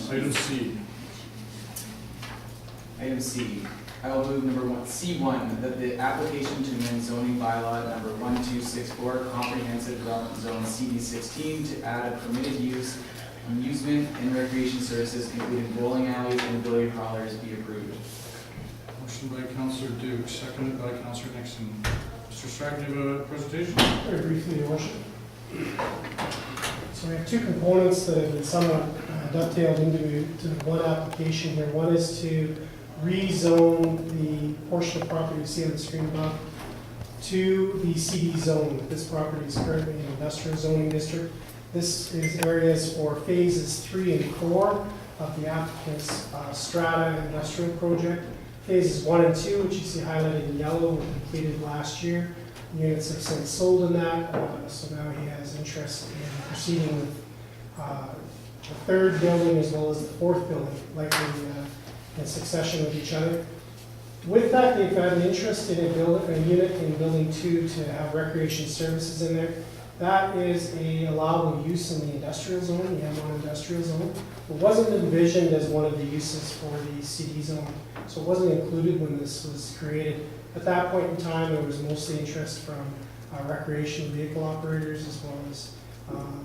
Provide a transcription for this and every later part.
Item C. Item C, I will move number C1, that the application to amend zoning bylaw number 1264, comprehensive development zone CD16, to add a permitted use, amusement and recreation services, including bowling alleys and billiard parlors, be approved. Motion by Councillor Duke, seconded by Councillor Nixon. Mr. Strachan, do you have a presentation? Very briefly, Your Worship. So we have two components that have been somewhat dovetailed into one application here. One is to rezone the portion of property you see on the screen above to the CD zone. This property is currently an industrial zoning district. This is areas for phases 3 and 4 of the applicant's Strata industrial project. Phases 1 and 2, which you see highlighted in yellow, were completed last year. Units have since sold in that, so now he has interest in proceeding with the third building as well as the fourth building, likely in succession with each other. With that, they've had an interest in a unit in building 2 to have recreation services in there. That is a allowable use in the industrial zone, the M1 industrial zone. It wasn't envisioned as one of the uses for the CD zone, so it wasn't included when this was created. At that point in time, there was mostly interest from recreational vehicle operators as well as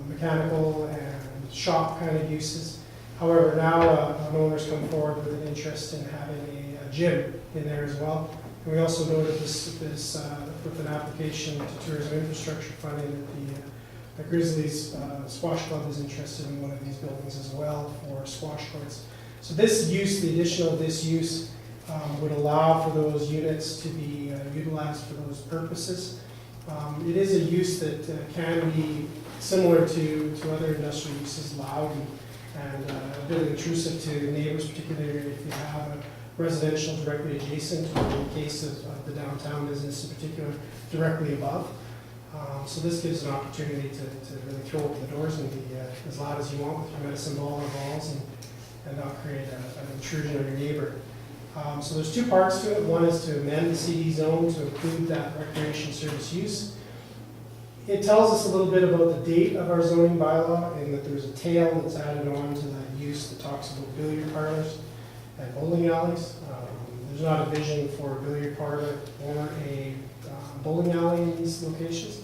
mechanical and shop kind of uses. However, now an owner's come forward with an interest in having a gym in there as well. And we also noted this with an application to tourism infrastructure funding that the Grizzlies Squash Club is interested in one of these buildings as well for squash courts. So this use, the addition of this use, would allow for those units to be utilized for those purposes. It is a use that can be similar to other industrial uses, loud and a bit intrusive to neighbors, particularly if you have a residential directly adjacent, or in the case of the downtown business in particular, directly above. So this gives an opportunity to really throw open the doors and be as loud as you want with your medicine ball or balls and not create an intrusion on your neighbor. So there's two parts to it. One is to amend the CD zone to include that recreation service use. It tells us a little bit about the date of our zoning bylaw and that there's a tail that's added on to that use that talks about billiard parlors and bowling alleys. There's not a vision for a billiard parlor or a bowling alley in these locations.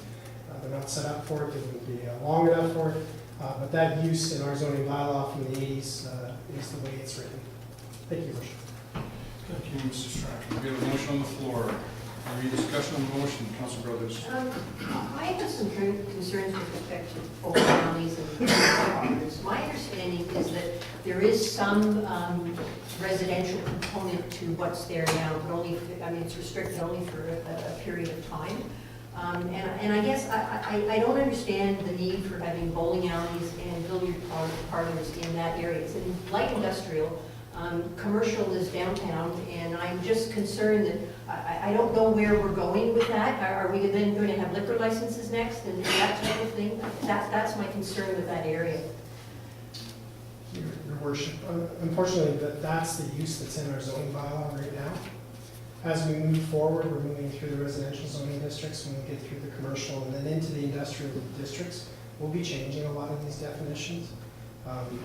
They're not set up for it, they wouldn't be long enough for it. But that use in our zoning bylaw from the 80s is the way it's written. Thank you, Your Worship. Thank you, Mr. Strachan. We have a motion on the floor. Any discussion on the motion? Councilor Brothers. I have some concerns with respect to bowling alleys and apartments. My understanding is that there is some residential component to what's there now, but only, it's restricted only for a period of time. And I guess I don't understand the need for having bowling alleys and billiard parlors in that area. It's in light industrial. Commercial is downtown, and I'm just concerned that I don't know where we're going with that. Are we then going to have liquor licenses next and that type of thing? That's my concern with that area. Your Worship, unfortunately, that's the use that's in our zoning bylaw right now. As we move forward, we're moving through the residential zoning districts, when we get through the commercial and then into the industrial districts, we'll be changing a lot of these definitions.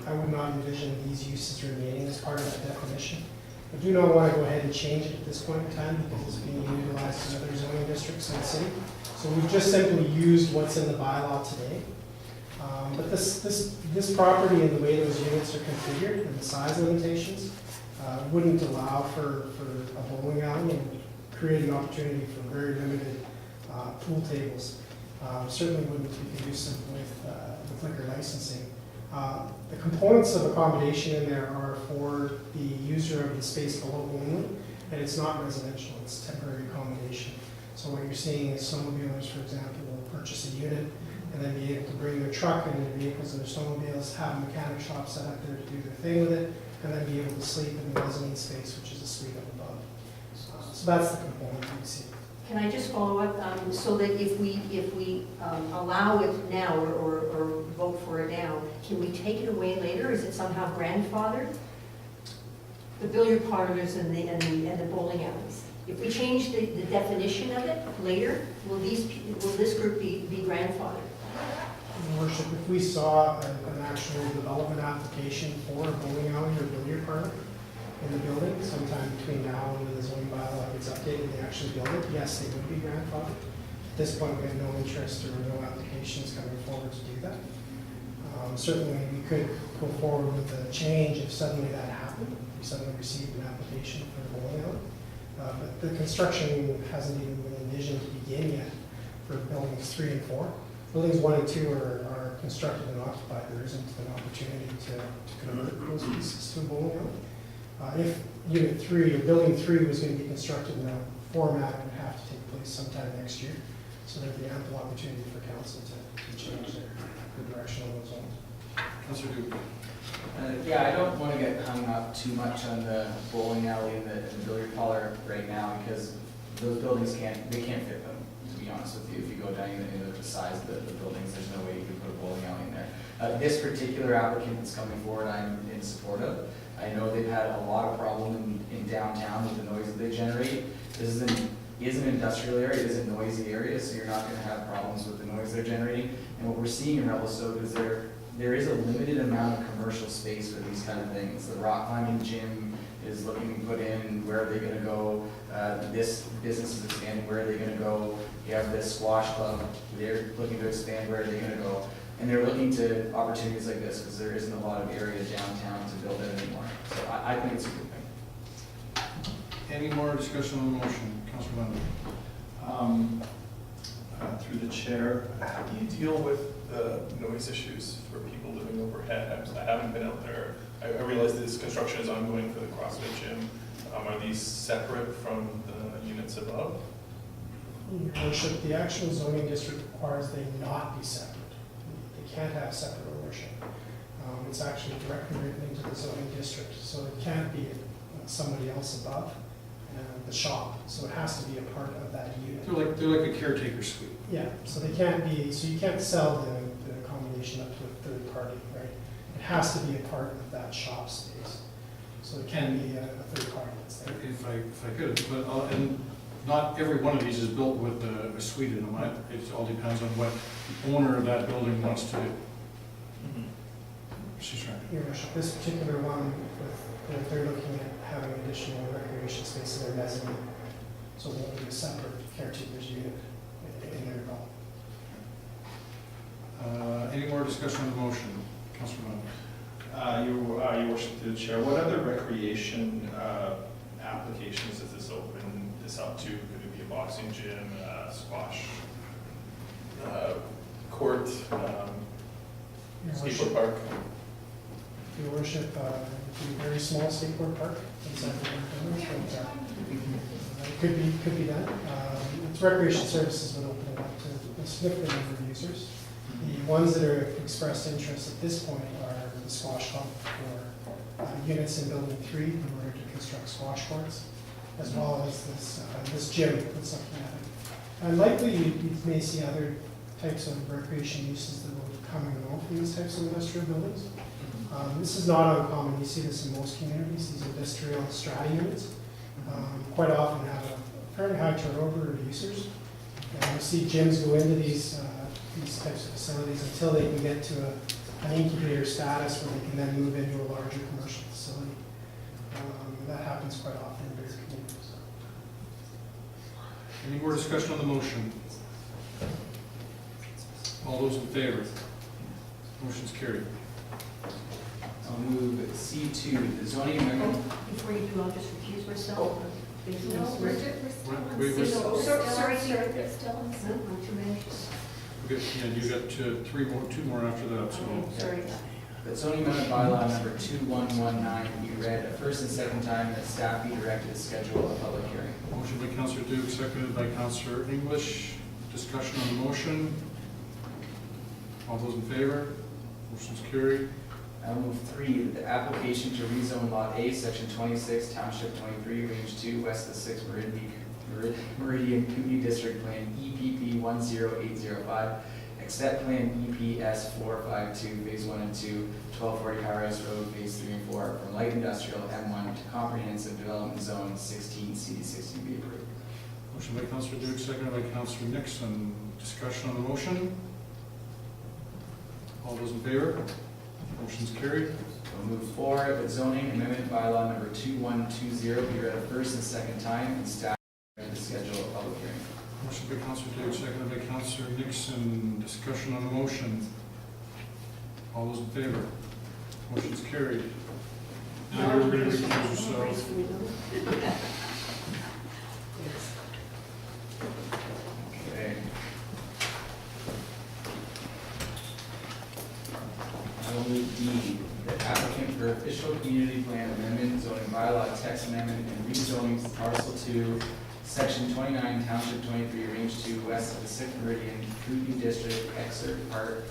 I would not envision these uses remaining as part of that definition. I do not want to go ahead and change it at this point in time because it's being utilized in other zoning districts in the city. So we've just simply used what's in the bylaw today. But this property and the way those units are configured and the size limitations wouldn't allow for a bowling alley and create an opportunity for very limited pool tables. Certainly wouldn't be conducive with liquor licensing. The components of accommodation in there are for the user of the space below only, and it's not residential, it's temporary accommodation. So what you're seeing is snowmobilers, for example, will purchase a unit and then be able to bring their truck and their vehicles and their snowmobiles, have a mechanic shop set up there to do their thing with it, and then be able to sleep in the mezzanine space, which is a suite up above. So that's the component that we see. Can I just follow up? So that if we allow it now or vote for it now, can we take it away later? Is it somehow grandfathered? The billiard parlors and the bowling alleys. If we change the definition of it later, will this group be grandfathered? Your Worship, if we saw an actual development application for a bowling alley or billiard parlor in the building, sometime between now and when the zoning bylaw gets updated, they actually build it, yes, they would be grandfathered. At this point, we have no interest or no applications coming forward to do that. Certainly, we could go forward with a change if suddenly that happened. We suddenly received an application for a bowling alley. But the construction hasn't even been envisioned to begin yet for buildings 3 and 4. Buildings 1 and 2 are constructed and occupied. There isn't an opportunity to convert those pieces to a bowling alley. If Unit 3, or Building 3 was going to be constructed in a format, it would have to take place sometime next year. So there'd be ample opportunity for council to change the direction of those zones. Councillor Duke. Yeah, I don't want to get hung up too much on the bowling alley and the billiard parlor right now, because those buildings can't fit them, to be honest with you. If you go down into the size of the buildings, there's no way you can put a bowling alley in there. This particular applicant that's coming forward, I'm in support of. I know they've had a lot of problem in downtown with the noise that they generate. This is an industrial area, it is a noisy area, so you're not going to have problems with the noise they're generating. And what we're seeing in Revelstoke is there is a limited amount of commercial space for these kind of things. The rock climbing gym is looking to put in, where are they going to go? This business is expanding, where are they going to go? You have this squash club, they're looking to expand, where are they going to go? And they're looking to opportunities like this because there isn't a lot of area downtown to build it anymore. So I think it's a good thing. Any more discussion on the motion? Councillor Wendell. Through the chair, how do you deal with the noise issues for people living overhead? I haven't been out there. I realize this construction is ongoing for the CrossFit gym. Are these separate from the units above? Your worship, the actual zoning district requires they not be separate. They can't have separate ownership. It's actually directly written into the zoning district, so it can't be somebody else above the shop. So it has to be a part of that unit. They're like a caretaker suite. Yeah, so they can't be, so you can't sell the accommodation up to a third party, right? It has to be a part of that shop space. So it can be a third party that's there. If I could, but, and not every one of these is built with a suite in them. It all depends on what the owner of that building wants to do. She's right. Your worship, this particular one, they're looking at having additional recreation space in their mezzanine. So it won't be a separate caretaker's unit in there at all. Any more discussion on the motion? Councilor Wendell. Your worship, through the chair, what other recreation applications does this open this up to? Could it be a boxing gym, squash court, skateboard park? Your worship, it's a very small skateboard park inside the building, but it could be done. Its recreation services would open it up to a significant number of users. The ones that are expressed interest at this point are the squash club for units in building 3 in order to construct squash courts, as well as this gym that's looking at it. And likely you may see other types of recreation uses that will come and go from these types of industrial buildings. This is not uncommon. You see this in most communities, these industrial strata units. Quite often have a fairly high turnover of users. And you see gyms go into these types of facilities until they can get to an incubator status where they can then move into a larger commercial facility. That happens quite often in various communities. Any more discussion on the motion? All those in favor? Motion's carried. I'll move C2, the zoning amendment. Before you do, I'll just recuse myself. Oh. Based on No, this we're work. still on Wait, we're C. still- We're still on Sorry, C. sorry. We're still on C. No, I'm too anxious. Okay, yeah, you got two more after that, so. Oh, sorry. The zoning amendment bylaw number 2119 be read a first and second time, and that staff be directed to schedule a public hearing. Motion by Councillor Duke, seconded by Councillor English. Discussion on the motion. All those in favor? Motion's carried. I'll move 3, the application to rezone Lot A, Section 26, Township 23, Range 2, west of 6 Meridian Community District Plan EPP 10805, accept Plan EPS 452, Phase 1 and 2, 1240 Highrise Road, Phase 3 and 4, from light industrial M1 to comprehensive development zone 16, CD60 be approved. Motion by Councillor Duke, seconded by Councillor Nixon. Discussion on the motion. All those in favor? Motion's carried. We'll move forward with zoning amendment bylaw number 2120 be read a first and second time, and staff recommend to schedule a public hearing. Motion by Councilor Duke, seconded by Councilor Nixon. Discussion on the motion. All those in favor? Motion's carried. Now you're ready to recuse yourself. Okay. I will move D, the applicant for official community plan amendment, zoning bylaw text amendment, and rezoning parcel 2, section 29, township 23, range 2, west of the 6th Meridian, Kootenai District, excerpt part,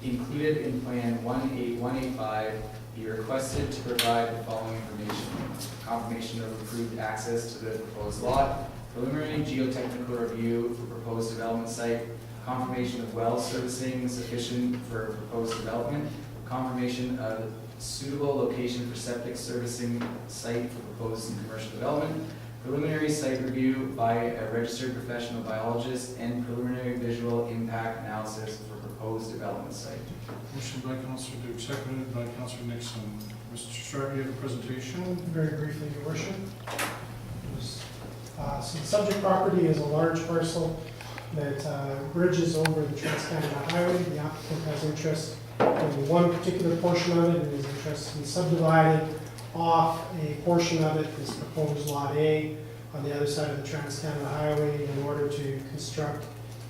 included in plan 18185, be requested to provide the following information. Confirmation of approved access to the proposed lot, preliminary geotechnical review for proposed development site, confirmation of well servicing sufficient for proposed development, confirmation of suitable location for septic servicing site for proposed and commercial development, preliminary site review by a registered professional biologist, and preliminary visual impact analysis for proposed development site. Motion by Councilor Duke, seconded by Councilor Nixon. Mr. Sharp, you have a presentation? Very briefly, Your Worship. So the subject property is a large parcel that bridges over the Trans-Canada Highway. The applicant has interest in one particular portion of it and is interested in subdividing off a portion of it, this proposed Lot A, on the other side of the Trans-Canada Highway in order to construct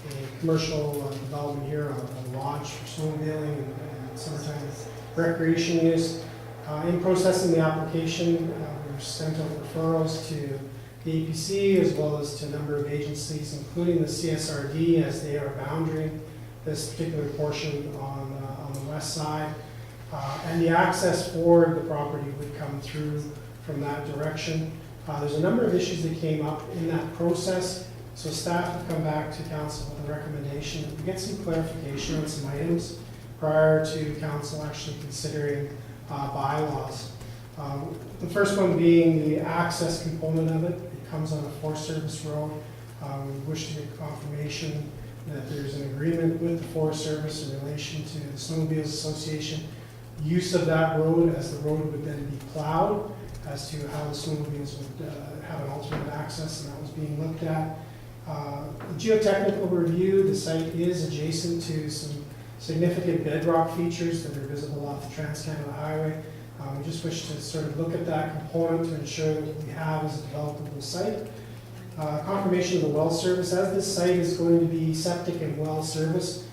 a commercial development here, a lodge for snowmobiling and summertime recreation use. In processing the application, we've sent out referrals to the APC as well as to a number of agencies, including the CSRD, as they are boundary this particular portion on the west side. And the access for the property would come through from that direction. There's a number of issues that came up in that process, so staff have come back to council with a recommendation that we get some clarification on some items prior to council actually considering bylaws. The first one being the access component of it. It comes on a Forest Service road. We wish to get confirmation that there's an agreement with the Forest Service in relation to the Snowmobiles Association use of that road, as the road would then be plowed, as to how the snowmobiles would have an alternate access, and that was being looked at. The geotechnical review, the site is adjacent to some significant bedrock features that are visible off the Trans-Canada Highway. We just wish to sort of look at that component to ensure that what we have is a developable site. Confirmation of the well service, as this site is going to be septic and well service,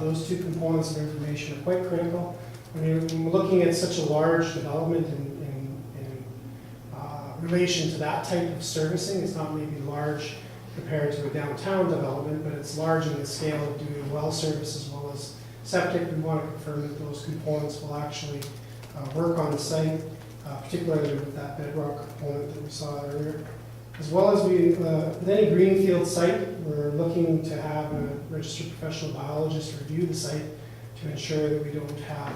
those two components of information are quite critical. When you're looking at such a large development in relation to that type of servicing, it's not maybe large compared to a downtown development, but it's large in the scale of doing well service as well as septic. We want to confirm that those components will actually work on the site, particularly with that bedrock component that we saw earlier. As well as with any greenfield site, we're looking to have a registered professional biologist review the site to ensure that we don't have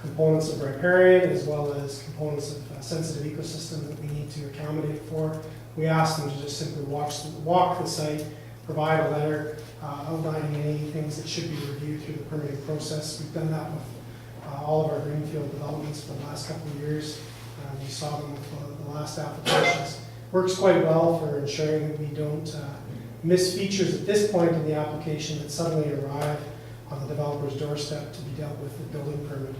components of riparian as well as components of sensitive ecosystem that we need to accommodate for. We asked them to just simply walk the site, provide a letter outlining any things that should be reviewed through the permitting process. We've done that with all of our greenfield developments for the last couple of years. We saw them with the last applications. Works quite well for ensuring that we don't miss features at this point in the application that suddenly arrive on the developer's doorstep to be dealt with the building permit.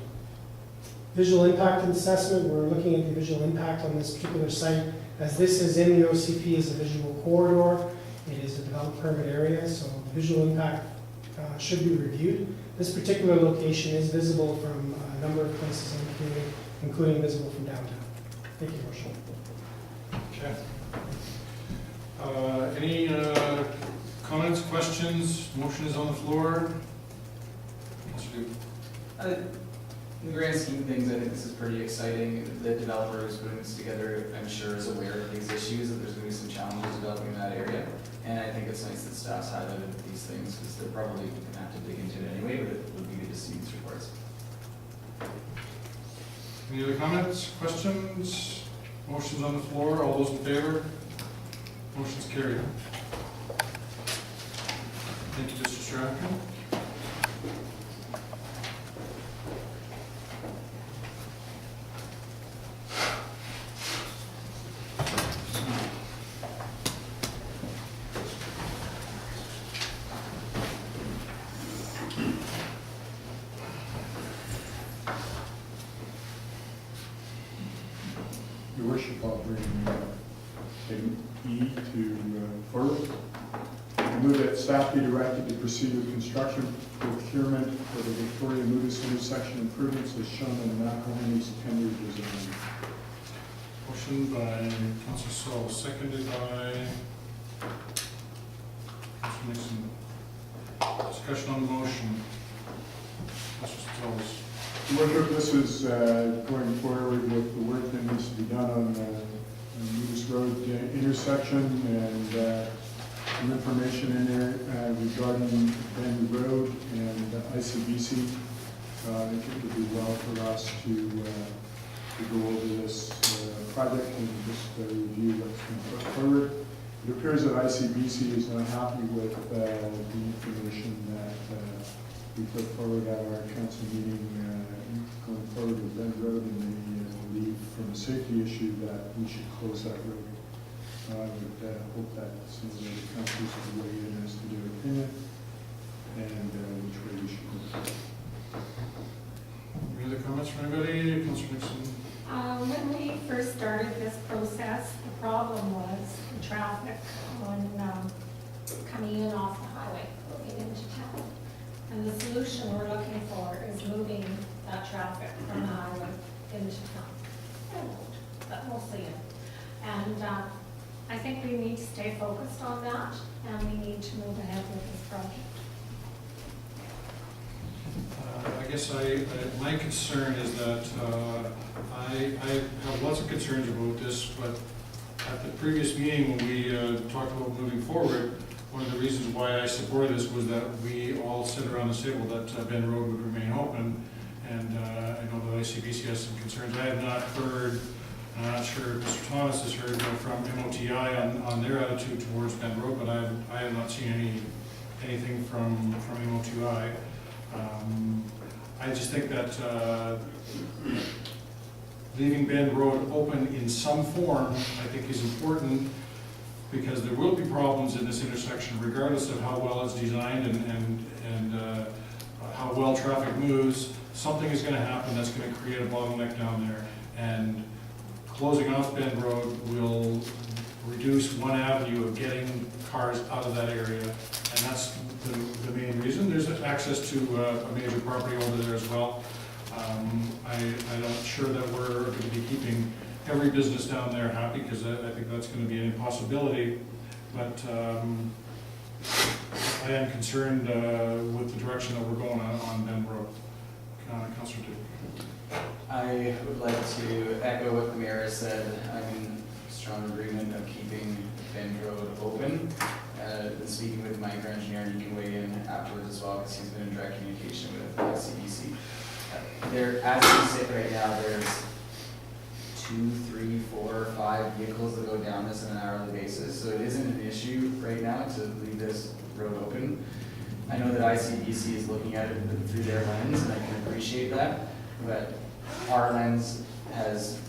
Visual impact assessment, we're looking at the visual impact on this particular site. As this is in the OCP as a visual corridor, it is a developed permit area, so the visual impact should be reviewed. This particular location is visible from a number of places indicated, including visible from downtown. Thank you, Marshall. Okay. Any comments, questions? Motion is on the floor. Councilor Duke. In the grand scheme of things, I think this is pretty exciting. The developer who's putting this together, I'm sure, is aware of these issues, that there's going to be some challenges developing in that area. And I think it's nice that staff's highlighted these things, because they're probably going to have to dig into it anyway, but it would be good to see these reports. Any other comments, questions? Motion's on the floor. All those in favor? Motion's carried. Thank you, Mr. Strachan. worship, I'll bring item E to forward. I move that staff be directed to proceed with construction procurement for the Victoria Moodus intersection improvements as shown in the map County's tender design. Motion by Councilor Saul, seconded by Councilor Nixon. Discussion on the motion. Councilor Saul. Worship, this is going forward with the work that needs to be done on the Moodus Road intersection, and some information in there regarding Bend Road and ICBC. I think it would be well for us to go over this project and just review what's been put forward. It appears that ICBC is not happy with the information that we put forward at our council meeting going forward with Bend Road, and they believe from a safety issue that we should close that road. I would hope that some of the councils will weigh in as to their opinion and which way we should go. Any other comments from anybody? Councilor Nixon? When we first started this process, the problem was the traffic on coming in off the highway, going into town. And the solution we're looking for is moving that traffic from the highway into town. And road, but mostly in. And I think we need to stay focused on that, and we need to move ahead with this project. I guess my concern is that I have lots of concerns about this, but at the previous meeting when we talked about moving forward, one of the reasons why I supported this was that we all sit around this table that Bend Road would remain open, and I know that ICBC has some concerns. I have not heard, I'm not sure if Mr. Thomas has heard from MOTI on their attitude towards Bend Road, but I have not seen anything from MOTI. I just think that leaving Bend Road open in some form, I think, is important, because there will be problems in this intersection regardless of how well it's designed and how well traffic moves. Something is going to happen that's going to create a bottleneck down there, and closing off Bend Road will reduce one avenue of getting cars out of that area, and that's the main reason. There's access to a major property over there as well. I'm not sure that we're going to be keeping every business down there happy, because I think that's going to be an impossibility, but I am concerned with the direction that we're going on Bend Road. Councilor Duke. I would like to echo what the mayor said. I'm in strong agreement of keeping Bend Road open. Speaking with Mike, our engineer, and he can weigh in afterwards as well, because he's been in direct communication with CBC. There, as we sit right now, there's 2, 3, 4, 5 vehicles that go down this on an hourly basis, so it isn't an issue right now to leave this road open. I know that ICBC is looking at it through their lens, and I can appreciate that, but our lens has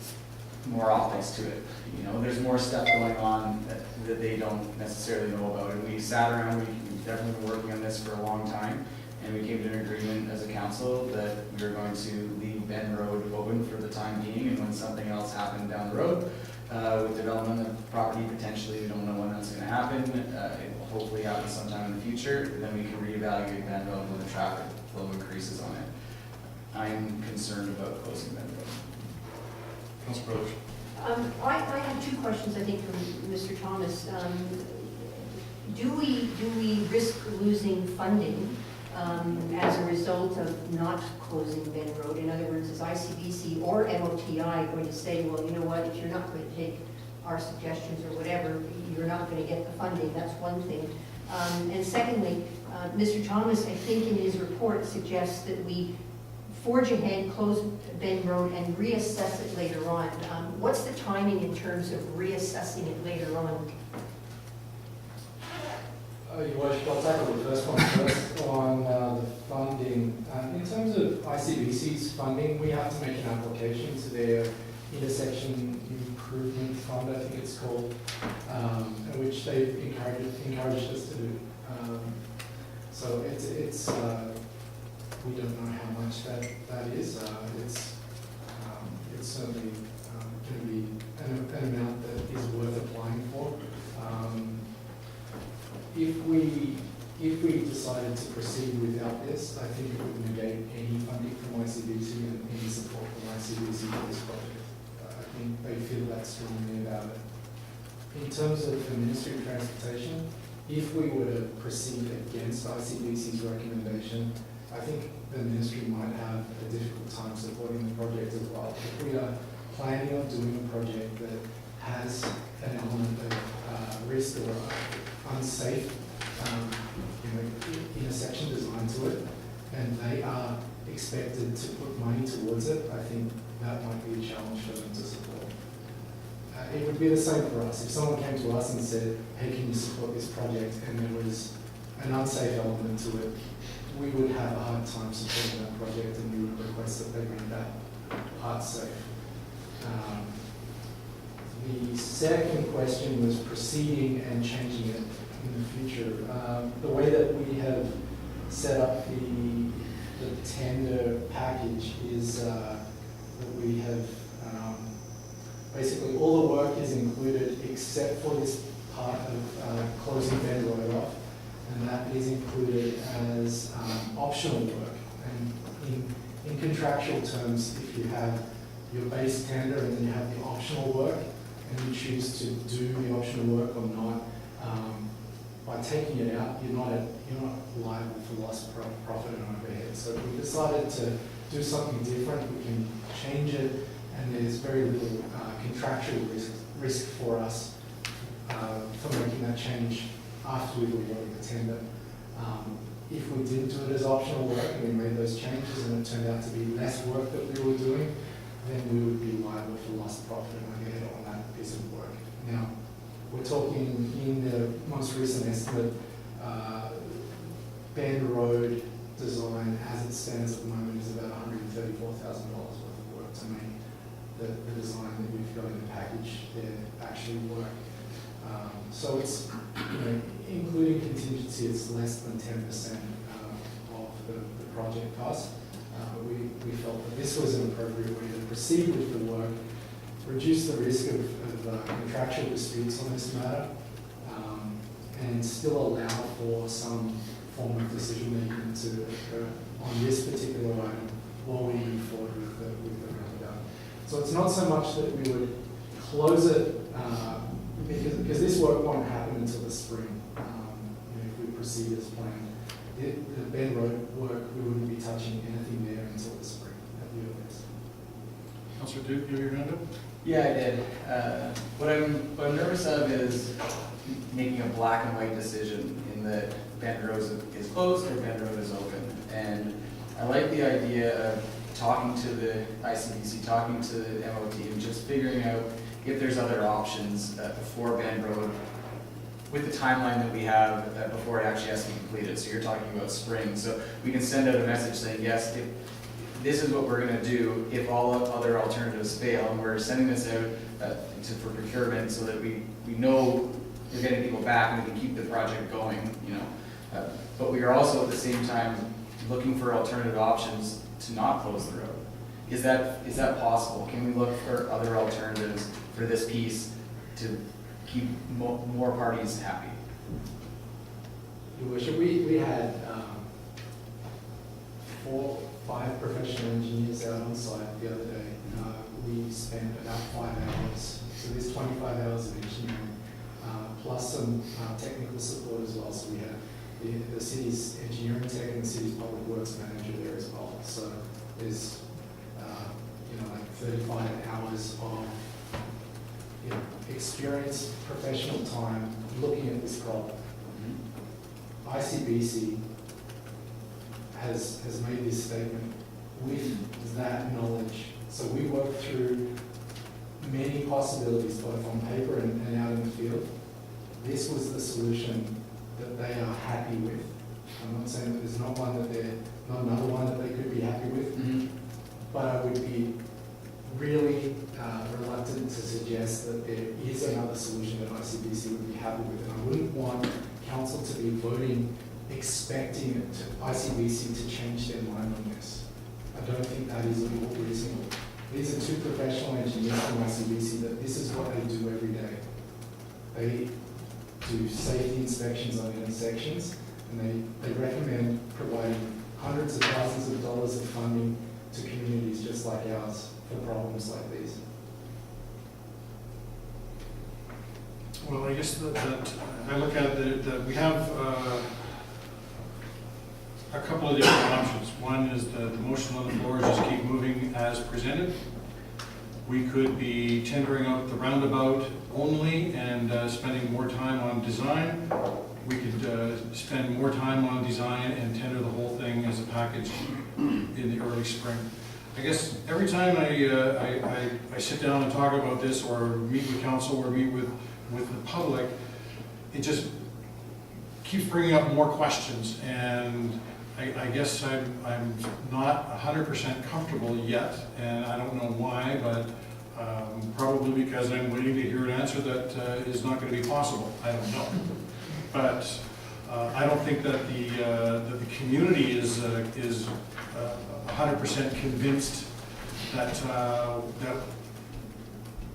more optics to it. You know, there's more stuff going on that they don't necessarily know about. And we sat around, we've definitely been working on this for a long time, and we came to an agreement as a council that we were going to leave Bend Road open for the time being, and when something else happened down the road, with development of property, potentially, we don't know when that's going to happen. It will hopefully happen sometime in the future, then we can reevaluate Bend Road when the traffic flow increases on it. I'm concerned about closing Bend Road. Councilor Brothers. I have two questions, I think, from Mr. Thomas. Do we risk losing funding as a result of not closing Bend Road? In other words, is ICBC or MOTI going to say, well, you know what, if you're not going to take our suggestions or whatever, you're not going to get the funding? That's one thing. And secondly, Mr. Thomas, I think in his report, suggests that we forge ahead, close Bend Road, and reassess it later on. What's the timing in terms of reassessing it later on? I'll tackle the first one first on the funding. In terms of ICBC's funding, we have to make an application to their intersection improvement fund, I think it's called, which they've encouraged us to do. So it's we don't know how much that is. It's certainly going to be an amount that is worth applying for. If we decided to proceed without this, I think it would negate any funding from ICBC and any support from ICBC for this project. I think they feel that strongly about it. In terms of the Ministry of Transportation, if we were to proceed against ICBC's recommendation, I think the Ministry might have a difficult time supporting the project as well. If we are planning on doing a project that has an element of risk or unsafe intersection design to it, and they are expected to put money towards it, I think that might be a challenge for them to support. It would be the same for us. If someone came to us and said, hey, can you support this project, and there was an unsafe element to it, we would have a hard time supporting that project, and we would request that they make that part safe. The second question was proceeding and changing it in the future. The way that we have set up the tender package is that we have basically all the work is included except for this part of closing Bend Road off, and that is included as optional work. And in contractual terms, if you have your base tender and then you have the optional work, and you choose to do the optional work or not, by taking it out, you're not liable for loss of profit and overhead. So if we decided to do something different, we can change it, and there's very little contractual risk for us for making that change after we've awarded the tender. If we did do it as optional work and we made those changes and it turned out to be less work that we were doing, then we would be liable for loss of profit and overhead on that piece of work. Now, we're talking in the most recent estimate, Bend Road design as it stands at the moment is about $134,000 worth of work to make the design that we've got in the package there actually work. So it's, including contingency, it's less than 10% of the project cost. But we felt that this was an appropriate way to proceed with the work, reduce the risk of contractual disputes on this matter, and still allow for some form of decision making to occur on this particular item while we move forward with the roundabout. So it's not so much that we would close it because this work won't happen until the spring. If we proceed as planned, the Bend Road work, we wouldn't be touching anything there until the spring at the earliest. Councillor Duke, you have your hand up? Yeah, I did. What I'm nervous of is making a black and white decision in that Bend Road is closed or Bend Road is open. And I like the idea of talking to the ICBC, talking to the MOT, and just figuring out if there's other options before Bend Road with the timeline that we have before it actually has to be completed. So you're talking about spring. So we can send out a message saying, yes, if this is what we're going to do if all other alternatives fail, and we're sending this out for procurement so that we know we're getting people back and we can keep the project going, but we are also at the same time looking for alternative options to not close the road. Is that possible? Can we look for other alternatives for this piece to keep more parties happy? Your Worship, we had 4 or 5 professional engineers out on site the other day. We spent about 5 hours, so there's 25 hours of engineering, plus some technical support as well. So we had the city's engineering tech and the city's public works manager there as well. So there's like 35 hours of experience, professional time looking at this problem. ICBC has made this statement with that knowledge. So we worked through many possibilities, both on paper and out in the field. This was the solution that they are happy with. I'm not saying that there's not another one that they could be happy with, but I would be really reluctant to suggest that there is another solution that ICBC would be happy with. And I wouldn't want council to be voting expecting ICBC to change their mind on this. I don't think that is at all reasonable. These are two professional engineers from ICBC that this is what they do every day. They do safety inspections on intersections, and they recommend providing hundreds of thousands of dollars of funding to communities just like ours for problems like these. Well, I guess that I look at that we have a couple of different options. One is the motion on the floor is just keep moving as presented. We could be tendering out the roundabout only and spending more time on design. We could spend more time on design and tender the whole thing as a package in the early spring. I guess every time I sit down and talk about this or meet with council or meet with the public, it just keeps bringing up more questions, and I guess I'm not 100% comfortable yet, and I don't know why, but probably because I'm waiting to hear an answer that is not going to be possible. I don't know. But I don't think that the community is 100% convinced that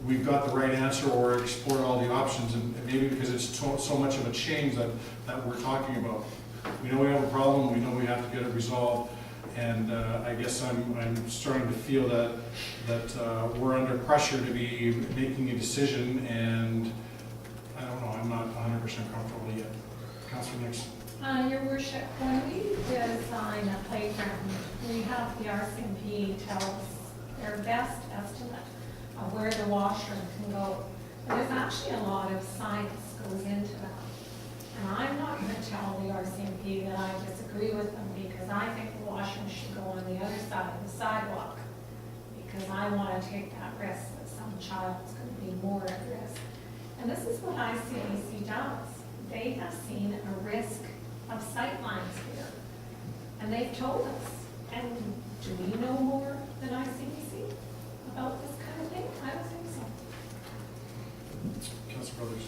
we've got the right answer or explored all the options, and maybe because it's so much of a change that we're talking about. We know we have a problem, we know we have to get it resolved, and I guess I'm starting to feel that we're under pressure to be making a decision, and I don't know, I'm not 100% comfortable yet. Councilor Nixon. Your worship, when we design a playground, we have the RCMP tell us their best estimate of where the washroom can go. But there's actually a lot of science goes into that. And I'm not going to tell the RCMP that I disagree with them, because I think the washroom should go on the other side of the sidewalk, because I want to take that risk that some child's going to be more at risk. And this is what ICBC does. They have seen a risk of sightlines here, and they've told us. And do we know more than ICBC about this kind of thing? I don't think so. Councilor Brothers.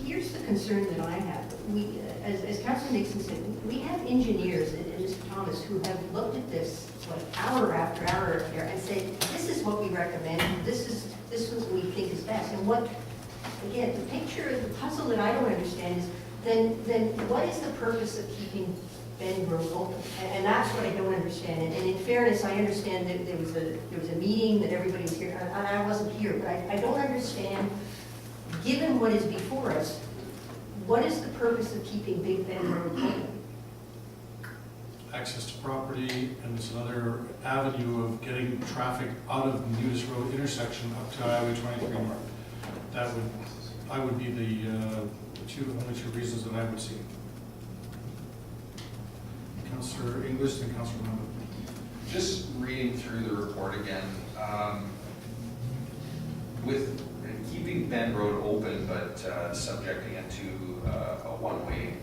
Here's the concern that I have. We, as Councilor Nixon said, we have engineers, and Mr. Thomas, who have looked at this like hour after hour and said, this is what we recommend, this is what we think is best. And what, again, the picture, the puzzle that I don't understand is, then what is the purpose of keeping Bend Road open? And that's what I don't understand. And in fairness, I understand that there was a meeting, that everybody was here, and I wasn't here, but I don't understand, given what is before us, what is the purpose of keeping Big Bend Road open? Access to property, and it's another avenue of getting traffic out of the Newis Road intersection up to Highway 23 North. I would be the only two reasons that I would see. Councillor English and Councillor Munda. Just reading through the report again, with keeping Bend Road open but subjecting it to a one-way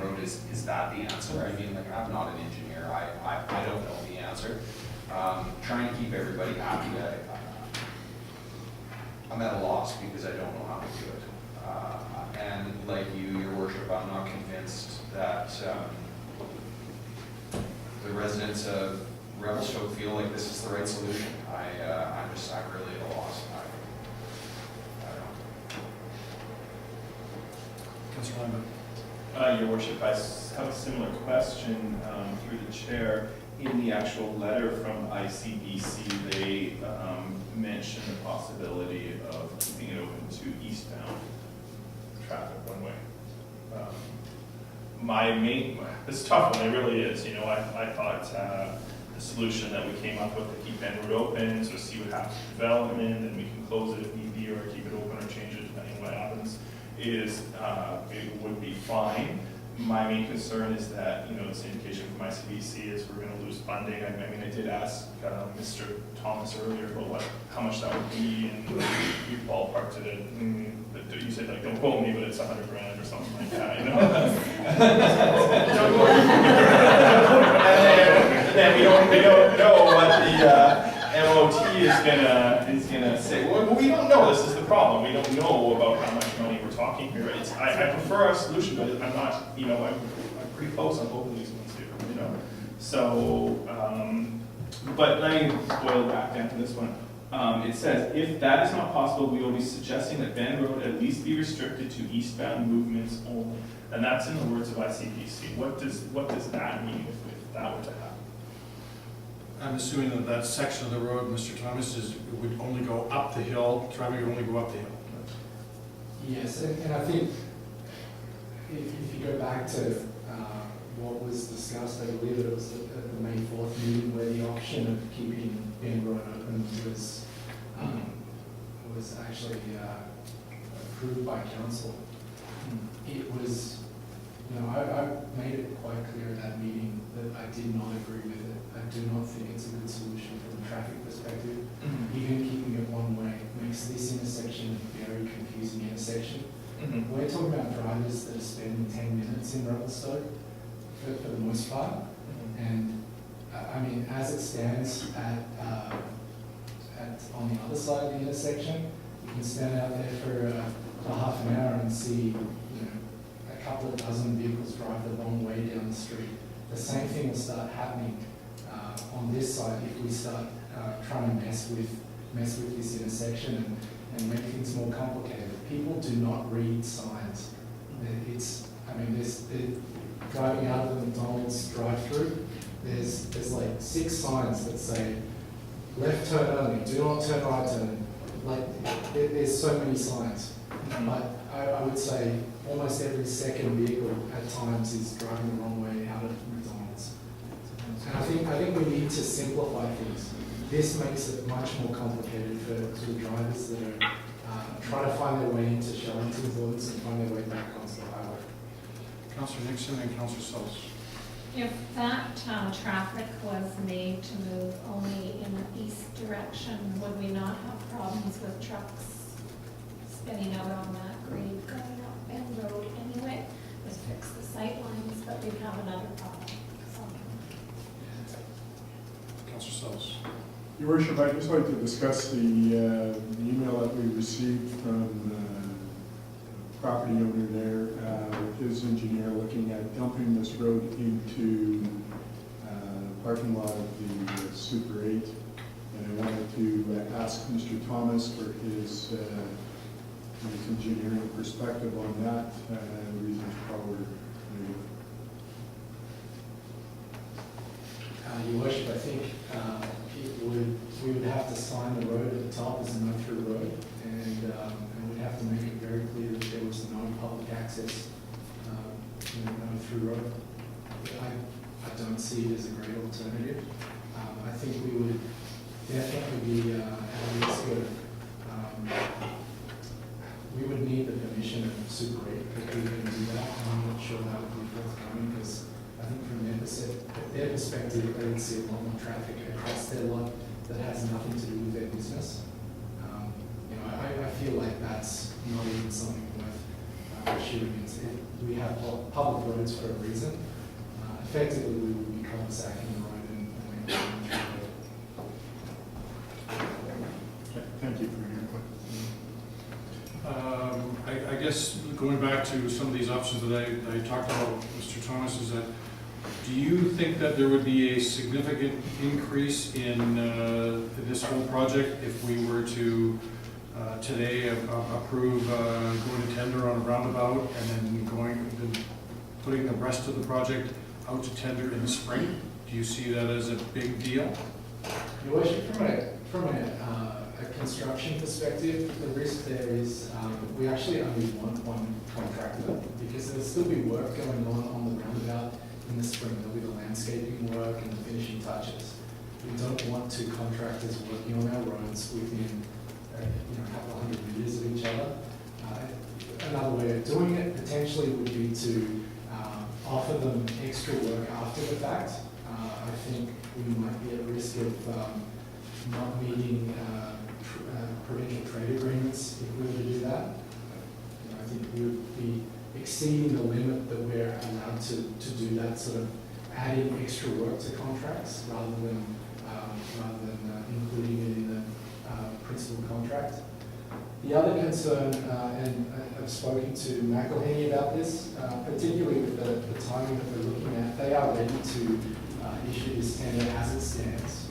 road, is that the answer? I mean, like, I'm not an engineer, I don't know the answer. Trying to keep everybody happy, I'm at a loss because I don't know how to do it. And like you, your worship, I'm not convinced that the residents of Revelstoke feel like this is the right solution. I'm really at a loss. I don't know. Councillor Lambert. Your worship, I have a similar question through the chair. In the actual letter from ICBC, they mentioned the possibility of keeping it open to eastbound traffic one way. It's a tough one, it really is. You know, I thought the solution that we came up with to keep Bend Road open, so see what happens with development, and we can close it if need be, or keep it open or change it depending on what happens, is it would be fine. My main concern is that, you know, this indication from ICBC is we're going to lose funding. I mean, I did ask Mr. Thomas earlier about how much that would be, and we ballparked it at, you said, like, don't quote me, but it's $100,000 or something like that, you know? And then we don't know what the MOT is gonna say. Well, we don't know. This is the problem. We don't know about how much money we're talking here. I prefer our solution, but I'm not. You know, I'm pretty close on both of these ones here. You know, so But let me boil back down to this one. It says, if that is not possible, we will be suggesting that Bend Road at least be restricted to eastbound movements only. And that's in the words of ICBC. What does that mean if that were to happen? I'm assuming that that section of the road, Mr. Thomas, would only go up the hill, traffic would only go up the hill. Yes, and I think if you go back to what was discussed, I believe it was at the May 4th meeting where the option of keeping Bend Road open was actually approved by council. It was, you know, I made it quite clear at that meeting that I did not agree with it. I do not think it's a good solution from a traffic perspective. Even keeping it one way makes this intersection a very confusing intersection. We're talking about drivers that are spending 10 minutes in Revelstoke for the most part. And I mean, as it stands on the other side of the intersection, you can stand out there for half an hour and see, you know, a couple of dozen vehicles drive the wrong way down the street. The same thing will start happening on this side if we start trying to mess with this intersection and make things more complicated. People do not read signs. Driving out of the McDonald's drive-through, there's like 6 signs that say left turn only, do not turn right turn. Like there's so many signs. But I would say almost every second vehicle at times is driving the wrong way out of McDonald's. And I think we need to simplify things. This makes it much more complicated for the drivers that are trying to find their way into Sherrington's Woods and find their way back onto the highway. Councillor Nixon and Councillor Sells. If that traffic was made to move only in the east direction, would we not have problems with trucks spinning out on that grade going up Bend Road anyway? Just fix the sight lines, but we'd have another problem. Councillor Sells. Your worship, I'd just like to discuss the email that we received from the property owner there, with his engineer looking at dumping this road into the parking lot of the Super 8. And I wanted to ask Mr. Thomas for his engineering perspective on that, reasons forward. Your worship, I think we would have to sign the road at the top as a no-through road, and we'd have to make it very clear that there was no public access, no-through road. I don't see it as a great alternative. I think we would definitely be at a risk of, we would need the permission of Super 8 if we were going to do that, and I'm not sure that would be forthcoming, because I think from their perspective, they would see a lot more traffic across their lot that has nothing to do with their business. I feel like that's not even something worth pursuing. We have public roads for a reason. Effectively, we would be cul-de-sacking the road and making it Okay, thank you for your input. I guess going back to some of these options that I talked about, Mr. Thomas, is that do you think that there would be a significant increase in this whole project if we were to today approve going to tender on a roundabout and then putting the rest of the project out to tender in the spring? Do you see that as a big deal? Your worship, from a construction perspective, the risk there is we actually only want one contractor, because there'll still be work going on the roundabout in the spring. There'll be the landscaping work and the finishing touches. We don't want 2 contractors working on our roads within a couple of 100 meters of each other. Another way of doing it potentially would be to offer them extra work after the fact. I think we might be at risk of not meeting provincial trade agreements if we were to do that. I think we would be exceeding the limit that we're allowed to do that, sort of adding extra work to contracts rather than including it in the principal contract. The other concern, and I've spoken to McElhenney about this, particularly with the timing that we're looking at, they are ready to issue this tender as it stands.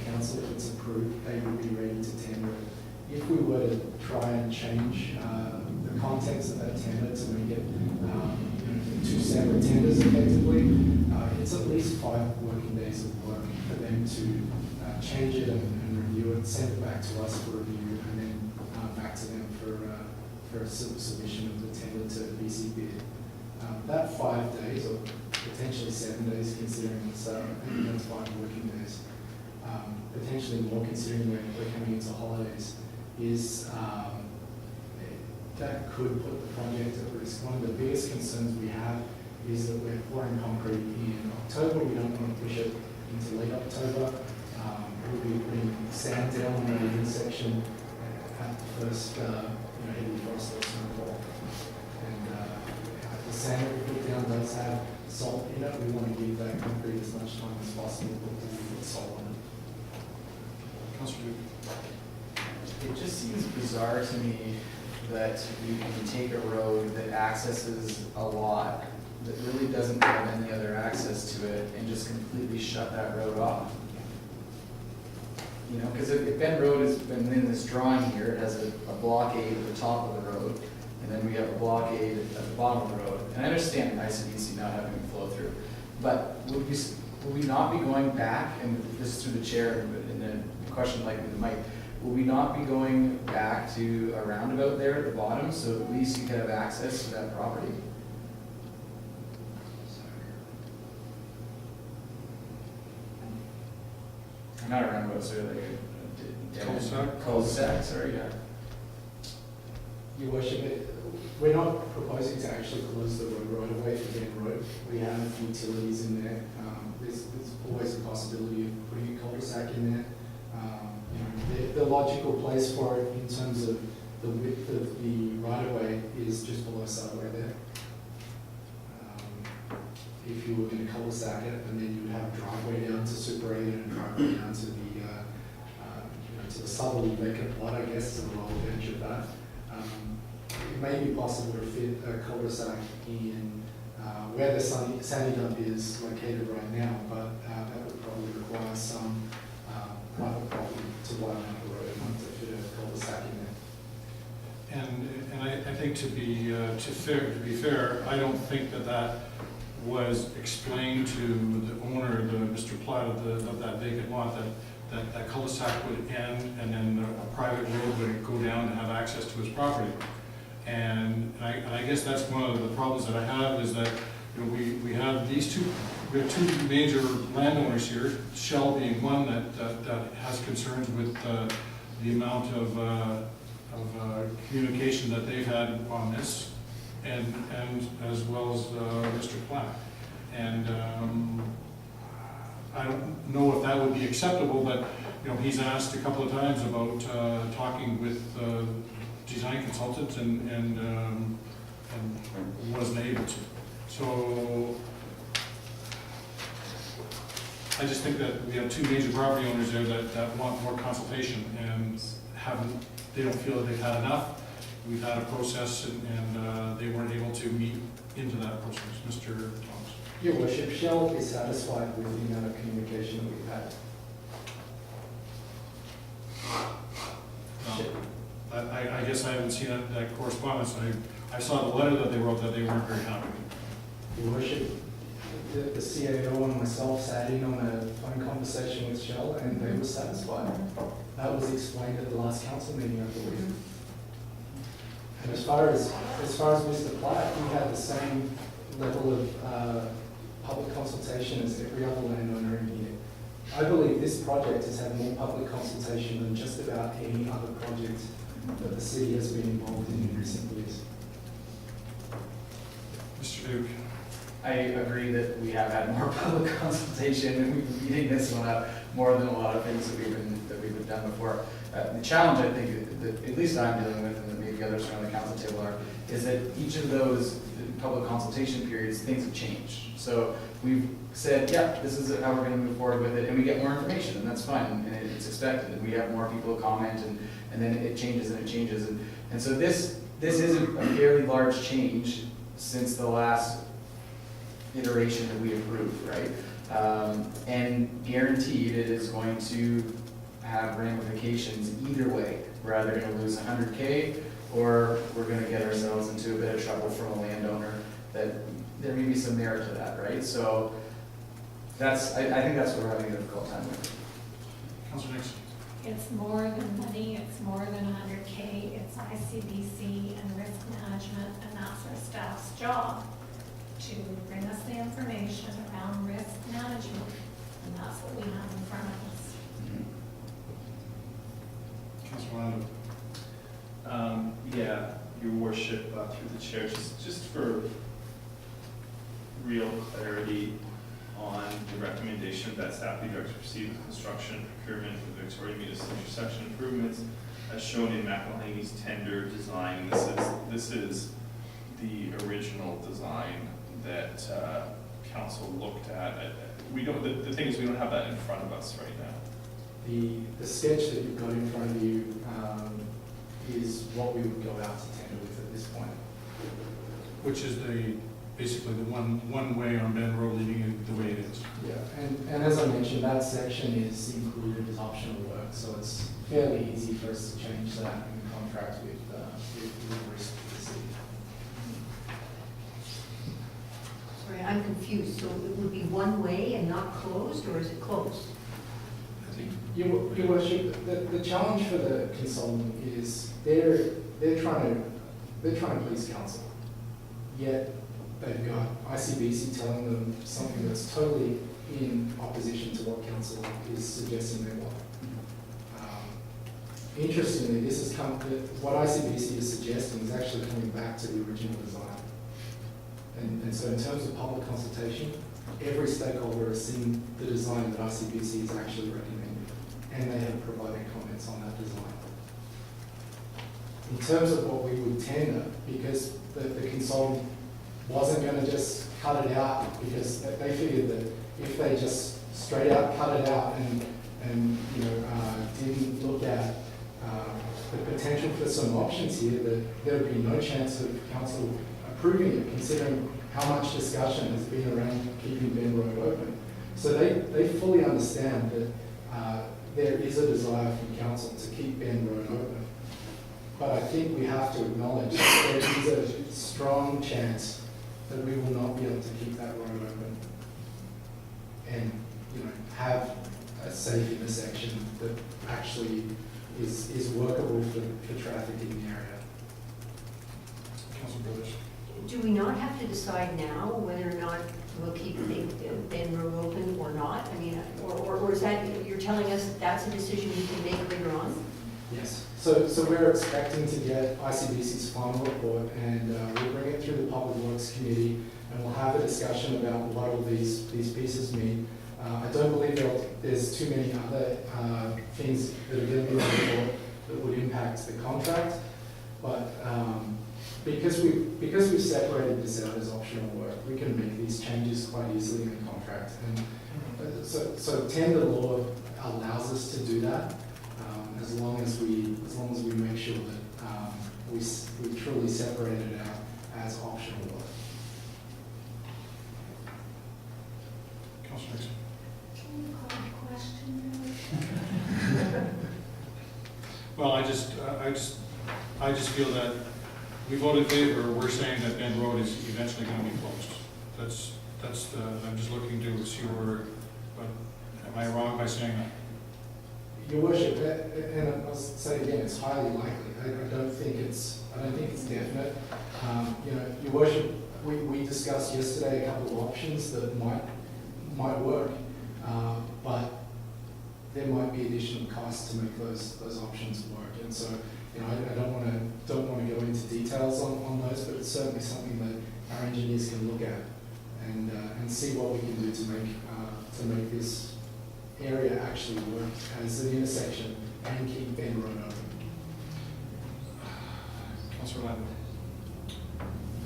council, if it's approved, they would be ready to tender it. If we were to try and change the context of that tender to make it two separate tenders effectively, it's at least 5 working days of work for them to change it and review it, send it back to us for review, and then back to them for a submission of the tender to BC bid. That 5 days, or potentially 7 days, considering it's, I think that's 5 working days, potentially more considering we're coming into holidays, is that could put the project at risk. One of the biggest concerns we have is that we're pouring concrete in October. We don't want to push it into late October. We'll be putting sand down on the intersection at the first heavy frost or snowfall. And the sand that we put down does have salt in it. We want to give that concrete as much time as possible to put salt on it. Councillor Duke. It just seems bizarre to me that you can take a road that accesses a lot that really doesn't have any other access to it and just completely shut that road off. You know, because if Bend Road has been in this drawing here, it has a blockade at the top of the road, and then we have a blockade at the bottom of the road. And I understand ICBC not having a flow through, but would we not be going back, and this is through the chair, and then a question like with Mike, will we not be going back to a roundabout there at the bottom, so at least you can have access to that property? Not a roundabout, sorry, like a Cul-de-sac? Cul-de-sac, sorry, yeah. Your worship, we're not proposing to actually close the road right away for Bend Road. We have utilities in there. There's always a possibility of putting a cul-de-sac in there. The logical place for it in terms of the width of the right-of-way is just below subway there. If you were going to cul-de-sac it, and then you would have a driveway down to Super 8 and a driveway down to the southerly vacant lot, I guess, is a lower edge of that. It may be possible to fit a cul-de-sac in where the Sandy Dump is located right now, but that would probably require some private property to widen out the road and to fit a cul-de-sac in there. And I think to be fair, I don't think that was explained to the owner, Mr. Platt of that vacant lot, that cul-de-sac would end and then a private road would go down to have access to his property. And I guess that's one of the problems that I have is that we have two major landowners here, Shell being one that has concerns with the amount of communication that they've had on this, and as well as Mr. Platt. And I don't know if that would be acceptable, but he's asked a couple of times about talking with design consultants and wasn't able to. So I just think that we have two major property owners there that want more consultation and they don't feel that they've had enough. We've had a process and they weren't able to meet into that process. Mr. Thomas. Your worship, Shell is satisfied with the amount of communication that we've had. I guess I haven't seen that correspondence. I saw the letter that they wrote that they weren't very happy. Your worship, the CAO and myself sat in on a phone conversation with Shell and they were satisfied. That was explained at the last council meeting, I believe. And as far as Mr. Platt, we had the same level of public consultation as every other landowner in here. I believe this project has had more public consultation than just about any other project that the city has been involved in recent years. Mr. Duke. I agree that we have had more public consultation and we've been beating this one up more than a lot of things that we've been done before. The challenge I think that at least I'm dealing with, and that maybe others around the council table are, is that each of those public consultation periods, things have changed. So we've said, yeah, this is how we're going to move forward with it, and we get more information, and that's fine, and it's expected, and we have more people comment, and then it changes and it changes, and so this is a fairly large change since the last iteration that we approved, right? And guaranteed it is going to have ramifications either way. We're either gonna lose 100K, or we're gonna get ourselves into a bit of trouble from a landowner, that there may be some merit to that, right? So that's, I think that's what we're having a difficult time with. Councillor Nixon. It's more than money, it's more than 100K, it's ICBC and risk management, and that's our staff's job, to bring us the information around risk management, and that's what we have in front of us. Councillor Lando. Yeah, your worship, through the chair, just for real clarity on the recommendation that staff be directed to proceed with construction procurement of the Victoria Municipal intersection improvements as shown in McElhaney's tender design. This is the original design that council looked at. We don't, the thing is, we don't have that in front of us right now. The sketch that you've got in front of you is what we would go out to tender with at this point. Which is basically the one way on Bend Road leaving it the way it is. Yeah, and as I mentioned, that section is included as optional work, so it's fairly easy for us to change that in contract with the risk of the city. Sorry, I'm confused. So it would be one way and not closed, or is it closed? I think. Your worship, the challenge for the consultant is they're trying to please council, yet they've got ICBC telling them something that's totally in opposition to what council is suggesting they want. Interestingly, what ICBC is suggesting is actually coming back to the original design. And so in terms of public consultation, every stakeholder has seen the design that ICBC is actually recommending, and they have provided comments on that design. In terms of what we would tender, because the consultant wasn't going to just cut it out, because they figured that if they just straight out cut it out and didn't look at the potential for some options here, that there would be no chance of council approving it, considering how much discussion has been around keeping Bend Road open. So they fully understand that there is a desire from council to keep Bend Road open. But I think we have to acknowledge that there is a strong chance that we will not be able to keep that road open and have a safe intersection that actually is workable for traffic in the area. Councillor Brothers. Do we not have to decide now whether or not we'll keep Bend Road open or not? I mean, or is that, you're telling us that that's a decision we can make later on? Yes. So we're expecting to get ICBC's final report, and we'll bring it through the Public Works Committee, and we'll have a discussion about what all these pieces mean. I don't believe there's too many other things that are going to be on the report that would impact the contract, but because we've separated this out as optional work, we can make these changes quite easily in the contract. And so tender law allows us to do that, as long as we make sure that we truly separate it out as optional work. Councillor Nixon. Can you call a question? Well, I just feel that we voted in favor. We're saying that Bend Road is eventually going to be closed. I'm just looking to see where, but am I wrong by saying that? Your worship, and I'll say again, it's highly likely. I don't think it's definite. Your worship, we discussed yesterday a couple of options that might work, but there might be additional costs to make those options work. And so, I don't want to go into details on those, but it's certainly something that our engineers can look at and see what we can do to make this area actually work as an intersection and keep Bend Road open. Councillor Lando.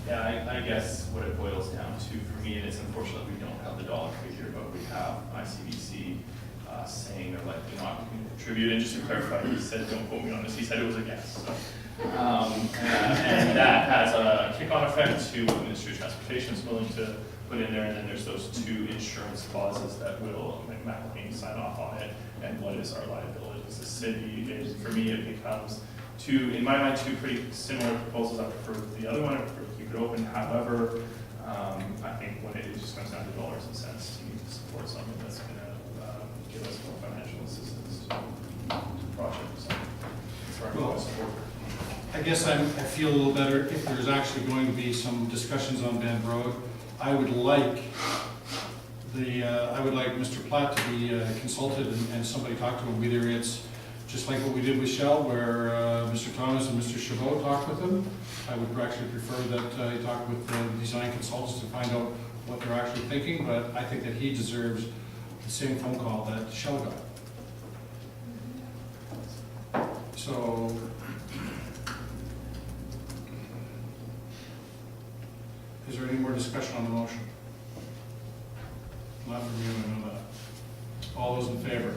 Yeah, I guess what it boils down to for me, and it's unfortunate we don't have the dollar figure, but we have ICBC saying they're likely not going to contribute. And just to clarify, he said, don't quote me on this, he said it was a guess. So, and that has a kick-on effect to what the Ministry of Transportation is willing to put in there, and then there's those 2 insurance clauses that will, like, McElhaney sign off on it, and what is our liability as a city. For me, it becomes in my mind, 2 pretty similar proposals. I prefer the other one, I prefer to keep it open. However, I think when it just comes down to dollars and cents, you need to support something that's gonna give us more financial assistance to the project, so that's where I'm going to support. I guess I feel a little better if there's actually going to be some discussions on Bend Road. I would like Mr. Platt to be consulted and somebody talk to him, whether it's just like what we did with Shell, where Mr. Thomas and Mr. Chabot talked with them. I would actually prefer that he talk with the design consultants to find out what they're actually thinking, but I think that he deserves the same phone call that Shell got. So, is there any more discussion on the motion? Not from you, I know that. All those in favor?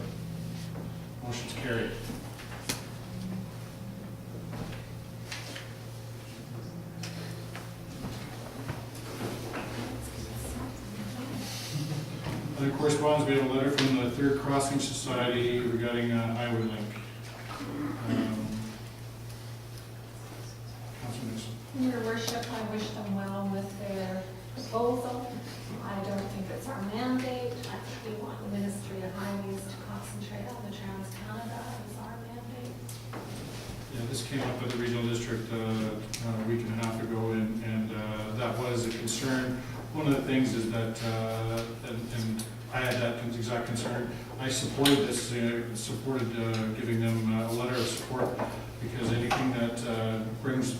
Motion's carried. Under correspondence, we have a letter from the Third Crossing Society regarding highway link. Councilor Nixon. Your worship, I wish them well with their proposal. I don't think it's our mandate. I think we want the Ministry of Highways to concentrate on the Trans-Canada as our mandate. Yeah, this came up with the regional district a week and a half ago, and that was a concern. One of the things is that, and I had that exact concern, I supported this, supported giving them a letter of support, because anything that brings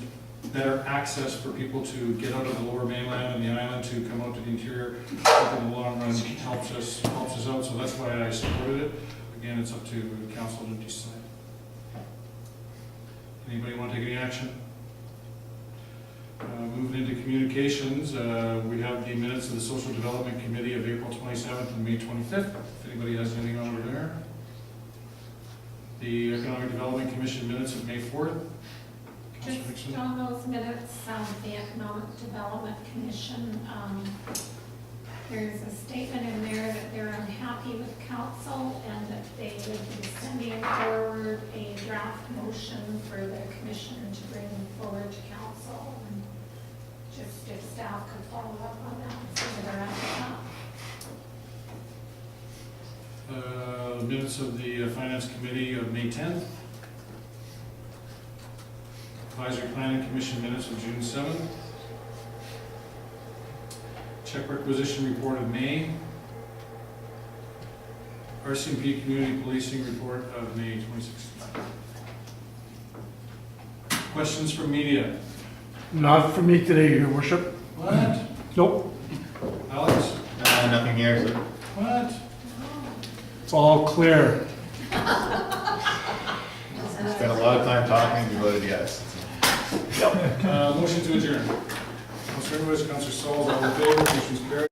better access for people to get out of the lower mainland and the island to come out to the interior, in the long run, helps us out, so that's why I supported it. Again, it's up to council to decide. Anybody want to take any action? Moving into communications, we have the minutes of the Social Development Committee of April 27th and May 25th. If anybody has anything over there. The Economic Development Commission minutes of May 4th. Councilor Just Nixon. on those minutes, the Economic Development Commission, there's a statement in there that they're unhappy with council and that they would be sending forward a draft motion for the commission to bring forward to council. And just if staff could follow up on that, see where they're at with that. Minutes of the Finance Committee of May 10th. Advisory Planning Commission minutes of June 7th. Check requisition report of May. RCMP Community Policing report of May 26th. Questions from media? Not for me today, Your Worship. What? Nope, Alex? Nothing here, sir. What? it's all clear. Spent a lot of time talking, you voted yes. Motion to adjourn. Councilor Lewis, Councilor Sauls, all in favor, motion's carried.